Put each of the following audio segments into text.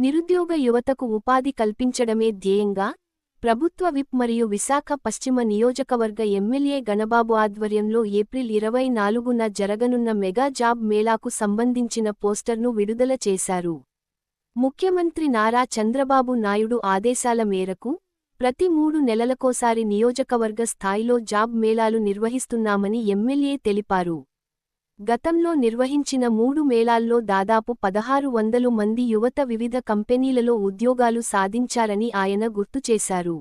నిరుద్యోగ యువతకు ఉపాధి కల్పించడమే ధ్యేయంగా ప్రభుత్వ విప్ మరియు విశాఖ పశ్చిమ నియోజకవర్గ ఎమ్మెల్యే గణబాబు ఆధ్వర్యంలో ఏప్రిల్ 24న జరగనున్న మెగా జాబ్ మేళాకు సంబంధించిన పోస్టర్ను విడుదల చేశారు. ముఖ్యమంత్రి నారా చంద్రబాబు నాయుడు ఆదేశాల మేరకు ప్రతి 3 నెలలకోసారి నియోజకవర్గ స్థాయిలో జాబ్ మేళాలు నిర్వహిస్తున్నామని ఎమ్మెల్యే తెలిపారు. గతంలో నిర్వహించిన 3 మేళాల్లో దాదాపు 1600 మంది యువత వివిధ కంపెనీలలో ఉద్యోగాలు సాధించారని ఆయన గుర్తు చేశారు.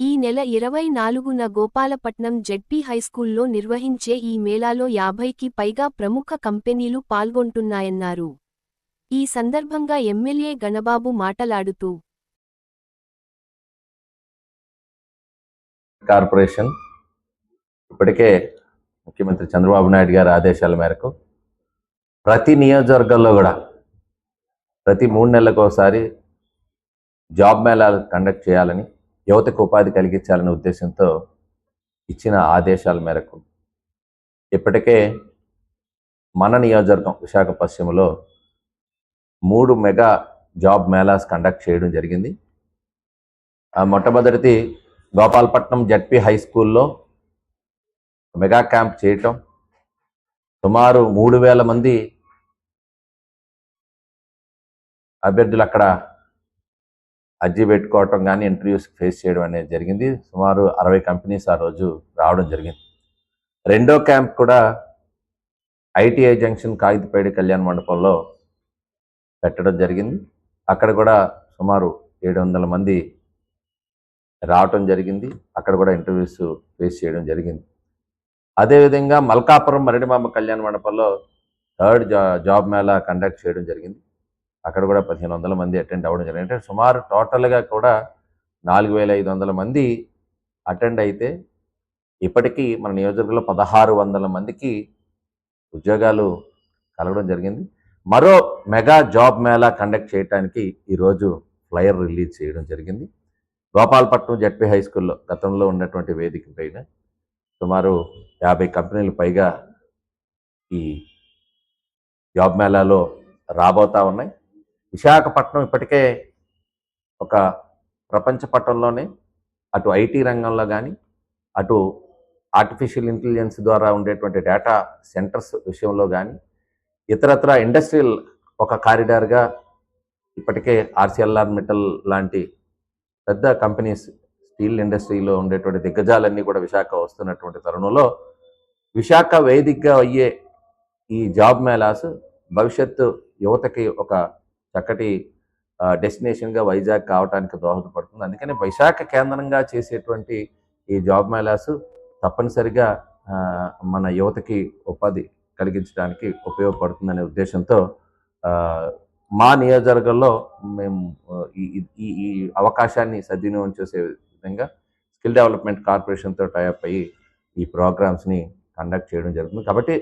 ఈ నెల 24న గోపాలపట్నం జెడ్పీ హైస్కూల్లో నిర్వహించే ఈ మేళాలో 50కి పైగా ప్రముఖ కంపెనీలు పాల్గొంటున్నాయన్నారు. ఈ సందర్భంగా ఎమ్మెల్యే గణబాబు మాటలాడుతూ కార్పొరేషన్ ఇప్పటికే ముఖ్యమంత్రి చంద్రబాబు నాయుడు గారి ఆదేశాల మేరకు ప్రతి నియోజకవర్గంలో కూడా ప్రతి 3 నెలలకు ఒకసారి జాబ్ మేళాలు కండక్ట్ చేయాలని, యువతకు ఉపాధి కలిగించాలనే ఉద్దేశంతో ఇచ్చిన ఆదేశాల మేరకు ఇప్పటికే మన నియోజకవర్గం విశాఖ పశ్చిమలో 3 మెగా జాబ్ మేళాస్ కండక్ట్ చేయడం జరిగింది. మొట్టమొదటిది గోపాలపట్నం జెడ్పీ హై స్కూల్లో మెగా క్యాంప్ చేయటం, సుమారు 3000 మంది అభ్యర్థులు అక్కడ అర్జీ పెట్టుకోవటం కానీ ఇంటర్వ్యూస్ ఫేస్ చేయడం అనేది జరిగింది. సుమారు 60 కంపెనీస్ ఆ రోజు రావడం జరిగింది. రెండో క్యాంప్ కూడా ఐటీఐ జంక్షన్ కాగితపేడి కళ్యాణ మండపంలో పెట్టడం జరిగింది. అక్కడ కూడా సుమారు 700 మంది రావటం జరిగింది. అక్కడ కూడా ఇంటర్వ్యూస్ ఫేస్ చేయడం జరిగింది. అదేవిధంగా మల్కాపురం మరిడిమాంబ కళ్యాణ మండపంలో 3rd జాబ్ మేళా కండక్ట్ చేయడం జరిగింది. అక్కడ కూడా 1500 మంది అటెండ్ అవ్వడం జరిగింది. అంటే సుమారు టోటల్గా కూడా 4500 మంది అటెండ్ అయితే ఇప్పటికీ మన నియోజకవర్గంలో 1600 మందికి ఉద్యోగాలు కలగడం జరిగింది. మరో మెగా జాబ్ మేళా కండక్ట్ చేయడానికి ఈరోజు ఫ్లైయర్ రిలీజ్ చేయడం జరిగింది. గోపాలపట్నం జెడ్పీ హై స్కూల్లో గతంలో ఉన్నటువంటి వేదిక పైన సుమారు 50 కంపెనీలు పైగా ఈ జాబ్ మేళాలో రాబోతా ఉన్నాయి. విశాఖపట్నం ఇప్పటికే ఒక ప్రపంచ పట్టణంలోనే అటు ఐటీ రంగంలో కానీ, అటు ఆర్టిఫిషియల్ ఇంటెలిజెన్స్ ద్వారా ఉండేటువంటి డేటా సెంటర్స్ విషయంలో కానీ, ఇతరత్ర ఇండస్ట్రియల్ ఒక కారిడార్గా ఇప్పటికే ఆర్సిఎల్ఆర్ మెటల్ లాంటి పెద్ద కంపెనీస్, స్టీల్ ఇండస్ట్రీలో ఉండేటువంటి దిగ్గజాలన్నీ కూడా విశాఖ వస్తున్నటువంటి తరుణంలో విశాఖ వేదికగా అయ్యే ఈ జాబ్ మేళాస్ భవిష్యత్తు యువతకి ఒక చక్కటి డెస్టినేషన్గా వైజాగ్ కావడానికి దోహదపడుతుంది. అందుకని విశాఖ కేంద్రంగా చేసేటువంటి ఈ జాబ్ మేళాస్ తప్పనిసరిగా మన యువతకి ఉపాధి కలిగించడానికి ఉపయోగపడుతుందనే ఉద్దేశంతో మా నియోజకవర్గంలో మేము ఈ అవకాశాన్ని సద్వినియోగం చేసే విధంగా స్కిల్ డెవలప్మెంట్ కార్పొరేషన్తో టైఅప్ అయ్యి ఈ ప్రోగ్రామ్స్ని కండక్ట్ చేయడం జరుగుతుంది. కాబట్టి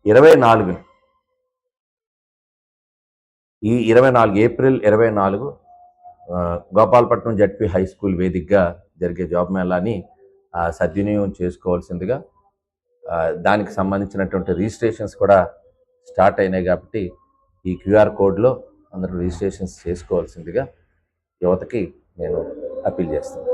24 April 24 Gopalapatnam ZP high school వేదికగా జరిగే జాబ్ మేళాని సద్వినియోగం చేసుకోవాల్సిందిగా, దానికి సంబంధించినటువంటి రిజిస్ట్రేషన్స్ కూడా స్టార్ట్ అయినాయి. కాబట్టి ఈ క్యూఆర్ కోడ్లో అందరూ రిజిస్ట్రేషన్స్ చేసుకోవాల్సిందిగా యువతకి నేను అప్పీల్ చేస్తాను.